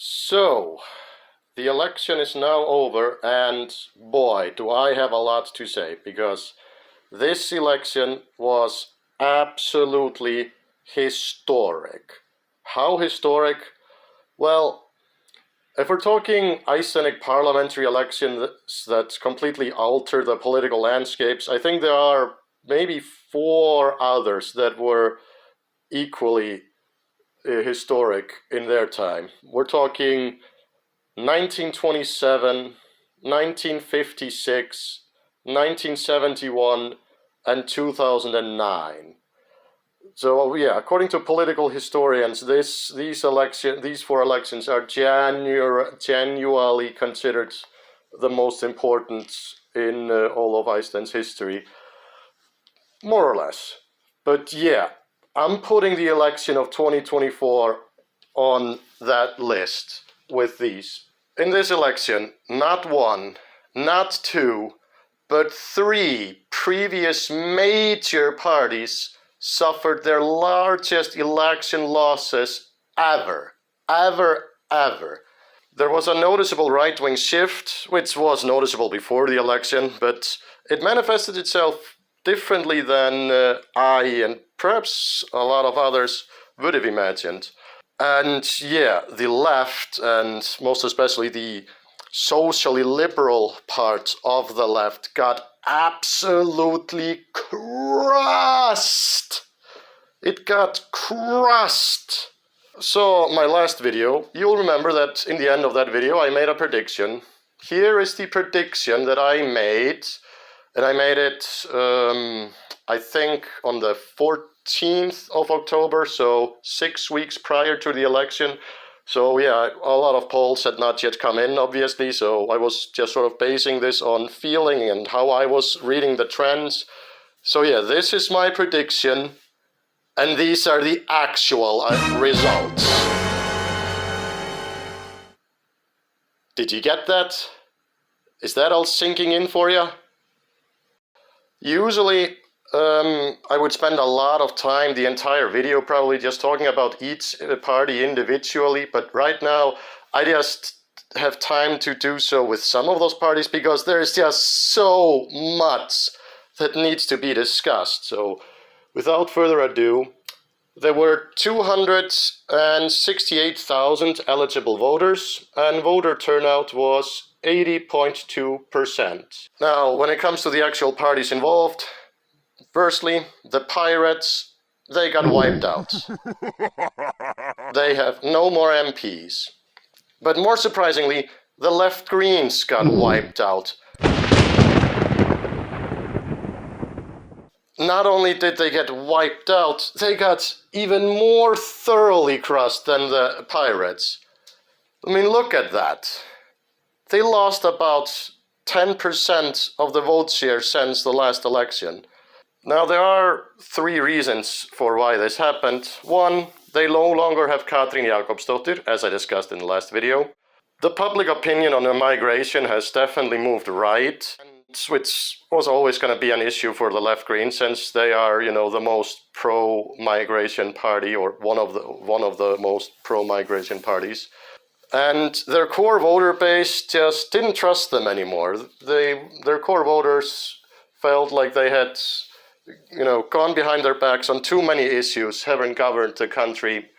So, the election is now over, and boy, do I have a lot to say, because this election was absolutely historic. How historic? Well, if we're talking Icelandic parliamentary elections that completely alter the political landscapes, I think there are maybe 4 others that were equally historic in their time. We're talking 1927, 1956, 1971, and 2009. So yeah, according to political historians, these 4 elections are genuinely considered the most important in all of Iceland's history, more or less. But yeah, I'm putting the election of 2024 on that list with these. In this election, not 1, not 2, but 3 previous major parties suffered their largest election losses ever. There was a noticeable right-wing shift, which was noticeable before the election, but it manifested itself differently than I and perhaps a lot of others would have imagined. And yeah, the left, and most especially the socially liberal part of the left, got absolutely crushed. It got crushed. So my last video, you'll remember that in the end of that video I made a prediction. Here is the prediction that I made, and I made it I think on the 14th of October, so 6 weeks prior to the election. So yeah, a lot of polls had not yet come in, obviously, so I was just sort of basing this on feeling and how I was reading the trends. So yeah, this is my prediction, and these are the actual results. Did you get that? Is that all sinking in for you? Usually, I would spend a lot of time, the entire video probably, just talking about each party individually, but right now I just have time to do so with some of those parties because there's just so much that needs to be discussed. So without further ado, there were 268,000 eligible voters, and voter turnout was 80.2%. Now, when it comes to the actual parties involved, firstly, the Pirates, they got wiped out. They have no more MPs. But more surprisingly, the Left Greens got wiped out. Not only did they get wiped out, they got even more thoroughly crushed than the Pirates. I mean, look at that. They lost about 10% of the vote share since the last election. Now, there are 3 reasons for why this happened. 1, they no longer have Katrín Jakobsdóttir, as I discussed in the last video. The public opinion on migration has definitely moved right, which was always going to be an issue for the Left Greens, since they are, the most pro-migration party, or one of the most pro-migration parties. And their core voter base just didn't trust them anymore. Their core voters felt like they had gone behind their backs on too many issues, having governed the country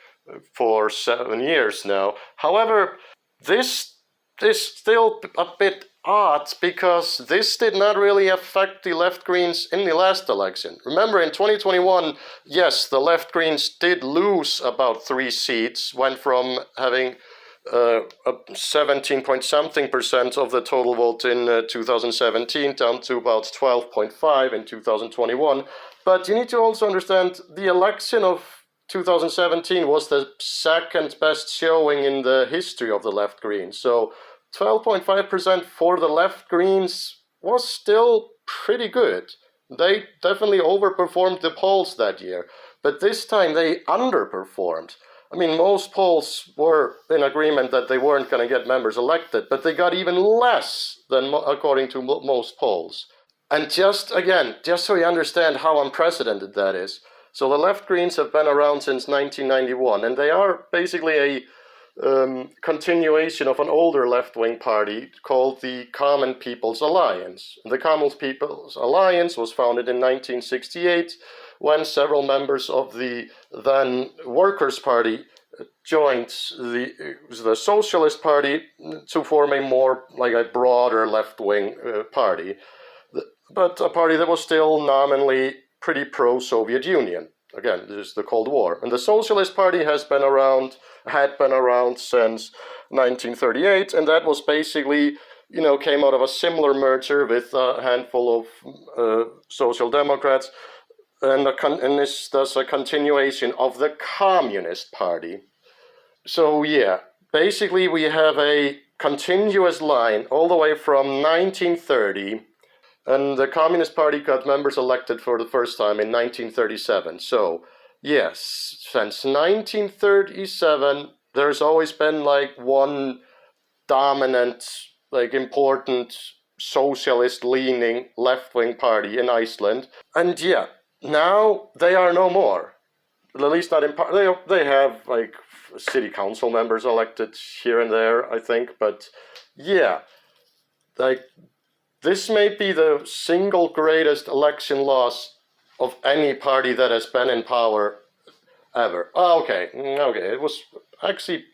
for 7 years now. However, this is still a bit odd, because this did not really affect the Left Greens in the last election. Remember, in 2021, yes, the Left Greens did lose about 3 seats, went from having 17-point-something% of the total vote in 2017 down to about 12.5% in 2021. But you need to also understand the election of 2017 was the second best showing in the history of the Left Greens. So 12.5% for the Left Greens was still pretty good. They definitely overperformed the polls that year. But this time they underperformed. I mean, most polls were in agreement that they weren't going to get members elected, but they got even less than according to most polls. And just so you understand how unprecedented that is. So the Left Greens have been around since 1991, and they are basically a continuation of an older left-wing party called the Common People's Alliance. The Common People's Alliance was founded in 1968 when several members of the then Workers' Party joined the Socialist Party to form a more like a broader left-wing party, but a party that was still nominally pretty pro-Soviet Union. Again, this is the Cold War. And the Socialist Party had been around since 1938, and that was basically, came out of a similar merger with a handful of Social Democrats, and is thus a continuation of the Communist Party. So yeah, basically we have a continuous line all the way from 1930, and the Communist Party got members elected for the first time in 1937. So yes, since 1937, there's always been like one dominant, like important socialist-leaning left-wing party in Iceland. And yeah, now they are no more. At least not in part. They have like city council members elected here and there, I think. But yeah, like this may be the single greatest election loss of any party that has been in power ever. Oh, okay. It was actually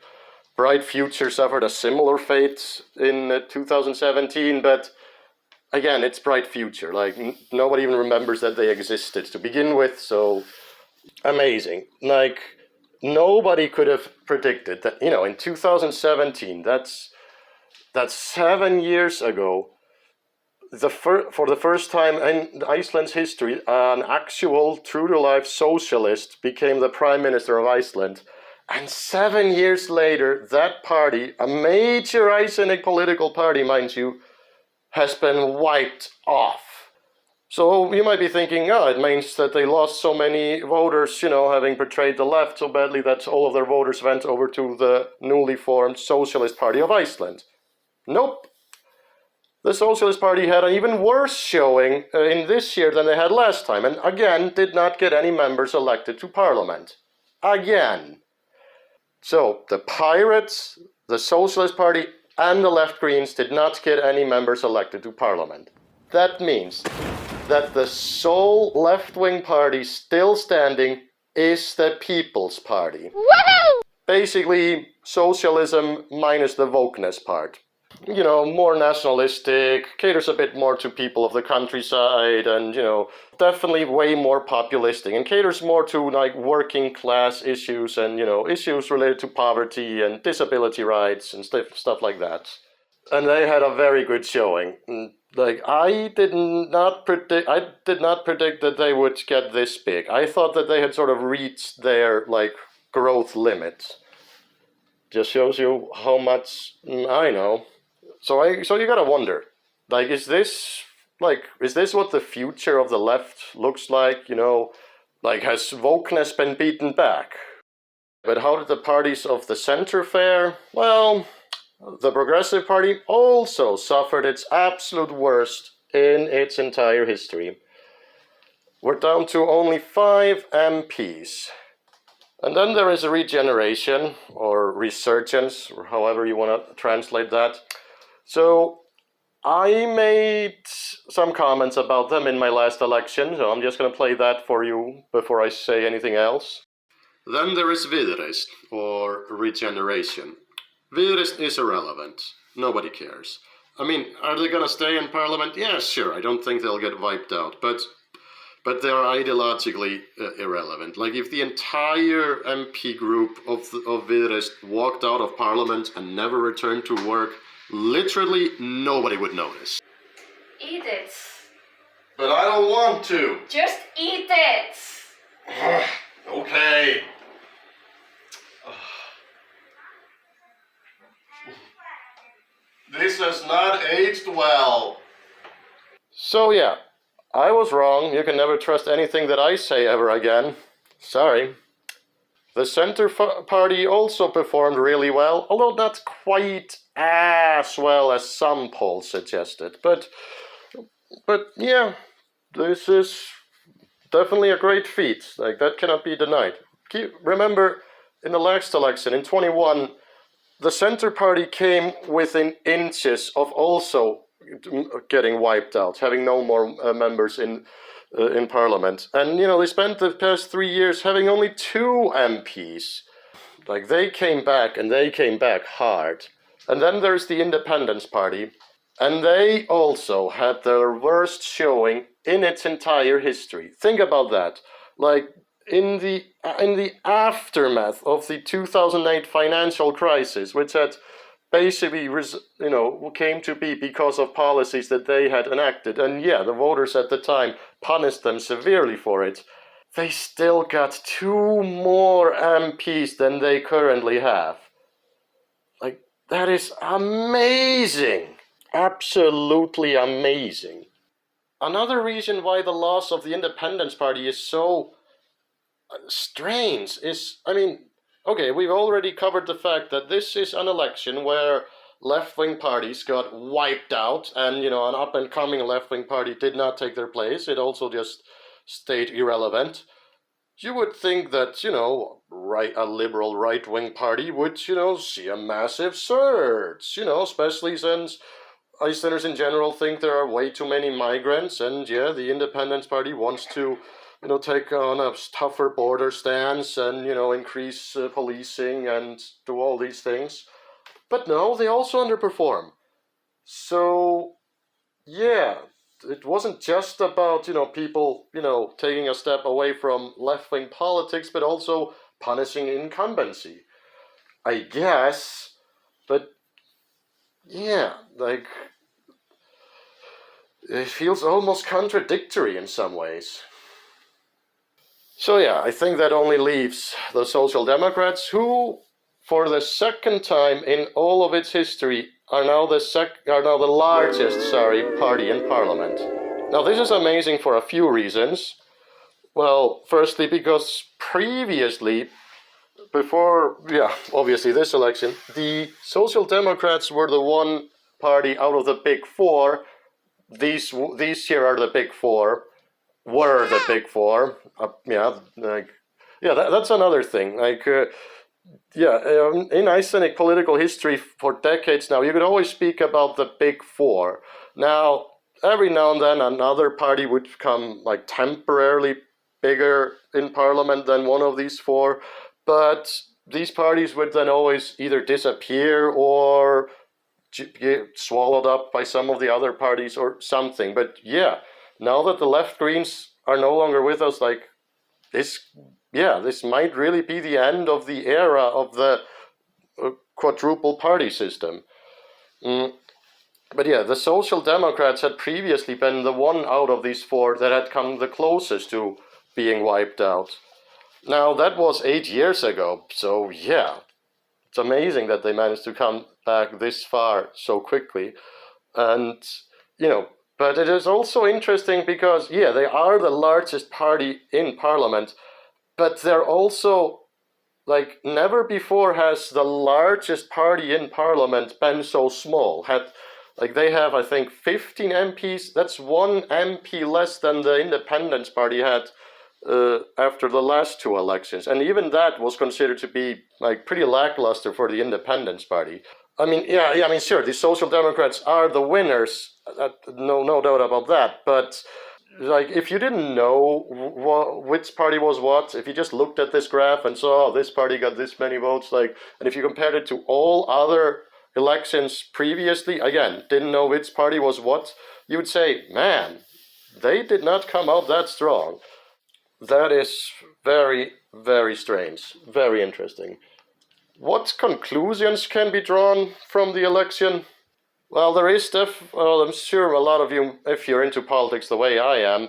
Bright Future suffered a similar fate in 2017, but again, it's Bright Future. Like nobody even remembers that they existed to begin with. So amazing. Like nobody could have predicted that. In 2017, that's 7 years ago. For the first time in Iceland's history, an actual true-to-life socialist became the prime minister of Iceland. And 7 years later, that party, a major Icelandic political party, mind you, has been wiped off. So you might be thinking, it means that they lost so many voters, having betrayed the left so badly that all of their voters went over to the newly formed Socialist Party of Iceland. Nope. The Socialist Party had an even worse showing in this year than they had last time, and again did not get any members elected to parliament. Again. So the Pirates, the Socialist Party, and the Left Greens did not get any members elected to parliament. That means that the sole left-wing party still standing is the People's Party. Woohoo! Basically, socialism minus the wokeness part. More nationalistic, caters a bit more to people of the countryside, and, definitely way more populistic, and caters more to, like, working class issues and, issues related to poverty and disability rights and stuff like that. And they had a very good showing. Like, I did not predict that they would get this big. I thought that they had sort of reached their, like, growth limit. Just shows you how much I know. So you gotta wonder, like, is this what the future of the left looks like? Like, has wokeness been beaten back? But how did the parties of the center fare? Well, the Progressive Party also suffered its absolute worst in its entire history. We're down to only 5 MPs. And then there is a regeneration, or resurgence, or however you want to translate that. So I made some comments about them in my last election, so I'm just going to play that for you before I say anything else. Then there is Viðreisn, or regeneration. Viðreisn is irrelevant. Nobody cares. I mean, are they going to stay in parliament? Yeah, sure. I don't think they'll get wiped out, but they're ideologically irrelevant. Like, if the entire MP group of Viðreisn walked out of parliament and never returned to work, literally nobody would notice. Eat it. But I don't want to. Just eat it. Okay. This has not aged well. So yeah, I was wrong. You can never trust anything that I say ever again. Sorry. The Center Party also performed really well, although not quite as well as some polls suggested. But yeah, this is definitely a great feat. Like, that cannot be denied. Remember, in the last election, in 21, the Centre Party came within inches of also getting wiped out, having no more members in Parliament. And, they spent the past 3 years having only 2 MPs. Like, they came back, and they came back hard. And then there's the Independence Party, and they also had their worst showing in its entire history. Think about that. Like, in the aftermath of the 2008 financial crisis, which had basically, came to be because of policies that they had enacted, and the voters at the time punished them severely for it, they still got 2 more MPs than they currently have. Like, that is amazing. Absolutely amazing. Another reason why the loss of the Independence Party is so strange is, okay, we've already covered the fact that this is an election where left-wing parties got wiped out, and, an up-and-coming left-wing party did not take their place. It also just stayed irrelevant. You would think that, a liberal right-wing party would, see a massive surge, especially since Icelanders in general think there are way too many migrants, and the Independence Party wants to, take on a tougher border stance and, increase policing and do all these things. But no, they also underperform. So, it wasn't just about, people, taking a step away from left-wing politics, but also punishing incumbency, I guess. But, it feels almost contradictory in some ways. So I think that only leaves the Social Democrats, who, for the second time in all of its history, are now the largest party in Parliament. Now, this is amazing for a few reasons. Well, firstly, because previously, before, obviously this election, the Social Democrats were the one party out of the big 4. These here are the big 4. Were the big 4. That's another thing. In Icelandic political history for decades now, you could always speak about the big 4. Now, every now and then another party would become temporarily bigger in Parliament than one of these 4, but these parties would then always either disappear or get swallowed up by some of the other parties or something. But now that the left Greens are no longer with us, this might really be the end of the era of the quadruple party system. But the Social Democrats had previously been the one out of these 4 that had come the closest to being wiped out. Now, that was 8 years ago, so it's amazing that they managed to come back this far so quickly. And, but it is also interesting because, they are the largest party in Parliament, but they're also, never before has the largest party in Parliament been so small. They have, I think, 15 MPs. That's 1 MP less than the Independence Party had after the last 2 elections. And even that was considered to be, pretty lackluster for the Independence Party. Sure, the Social Democrats are the winners. No doubt about that. But, if you didn't know which party was what, if you just looked at this graph and saw, this party got this many votes, and if you compared it to all other elections previously, again, didn't know which party was what, you would say, man, they did not come out that strong. That is very, very strange, very interesting. What conclusions can be drawn from the election? Well, there is I'm sure a lot of you, if you're into politics the way I am,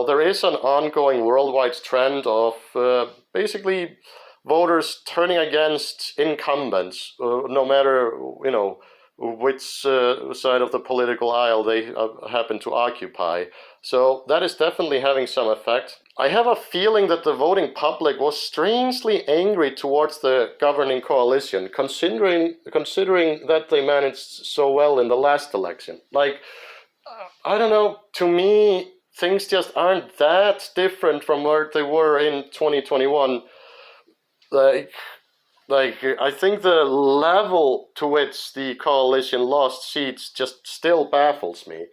there is an ongoing worldwide trend of basically voters turning against incumbents, no matter, which side of the political aisle they happen to occupy. So that is definitely having some effect. I have a feeling that the voting public was strangely angry towards the governing coalition, considering that they managed so well in the last election. I don't know, to me, things just aren't that different from where they were in 2021. Like, I think the level to which the coalition lost seats just still baffles me.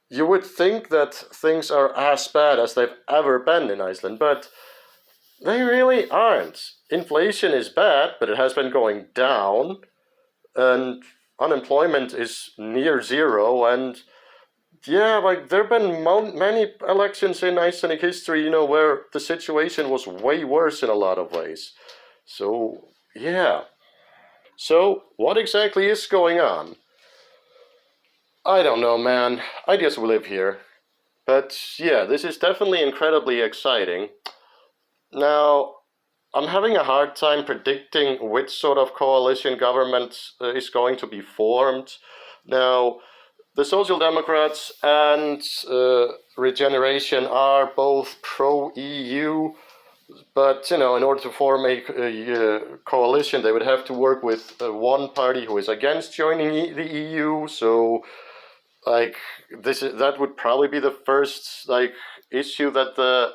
You would think that things are as bad as they've ever been in Iceland, but they really aren't. Inflation is bad, but it has been going down, and unemployment is near zero, and yeah, like there have been many elections in Icelandic history, where the situation was way worse in a lot of ways. So, yeah. So, what exactly is going on? I don't know, man. I just live here. But yeah, this is definitely incredibly exciting. Now, I'm having a hard time predicting which sort of coalition government is going to be formed. Now, the Social Democrats and Regeneration are both pro-EU, but, in order to form a coalition, they would have to work with one party who is against joining the EU, so, like, that would probably be the first, issue that the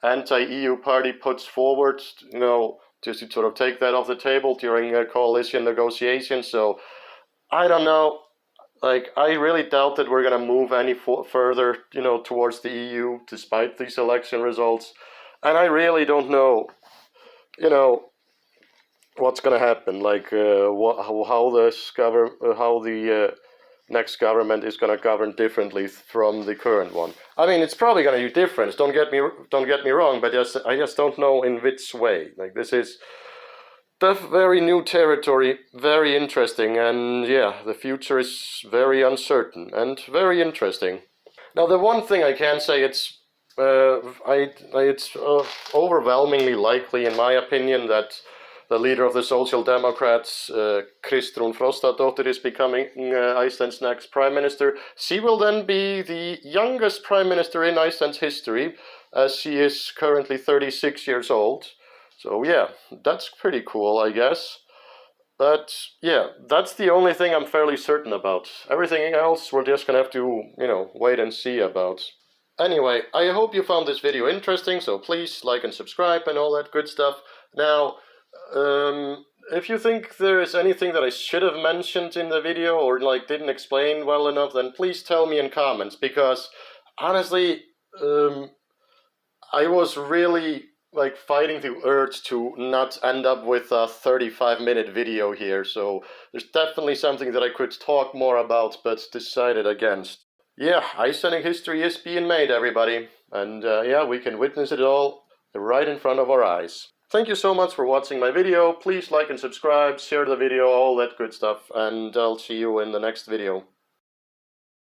anti-EU party puts forward, just to sort of take that off the table during coalition negotiations. So I don't know. I really doubt that we're going to move any further, towards the EU despite these election results. And I really don't know, what's going to happen. How the next government is going to govern differently from the current one. I mean, it's probably going to be different. Don't get me wrong, but I just don't know in which way. This is very new territory, very interesting, and yeah, the future is very uncertain and very interesting. Now, the one thing I can say, it's overwhelmingly likely, in my opinion, that the leader of the Social Democrats, Kristrún Frostadóttir, is becoming Iceland's next prime minister. She will then be the youngest prime minister in Iceland's history, as she is currently 36 years old. So yeah, that's pretty cool, I guess. But yeah, that's the only thing I'm fairly certain about. Everything else we're just gonna have to, wait and see about. Anyway, I hope you found this video interesting, so please like and subscribe and all that good stuff. Now, if you think there is anything that I should have mentioned in the video or didn't explain well enough, then please tell me in comments, because honestly, I was really fighting the urge to not end up with a 35-minute video here, so there's definitely something that I could talk more about but decided against. Yeah, Icelandic history is being made, everybody, and yeah, we can witness it all right in front of our eyes. Thank you so much for watching my video. Please like and subscribe, share the video, all that good stuff, and I'll see you in the next video.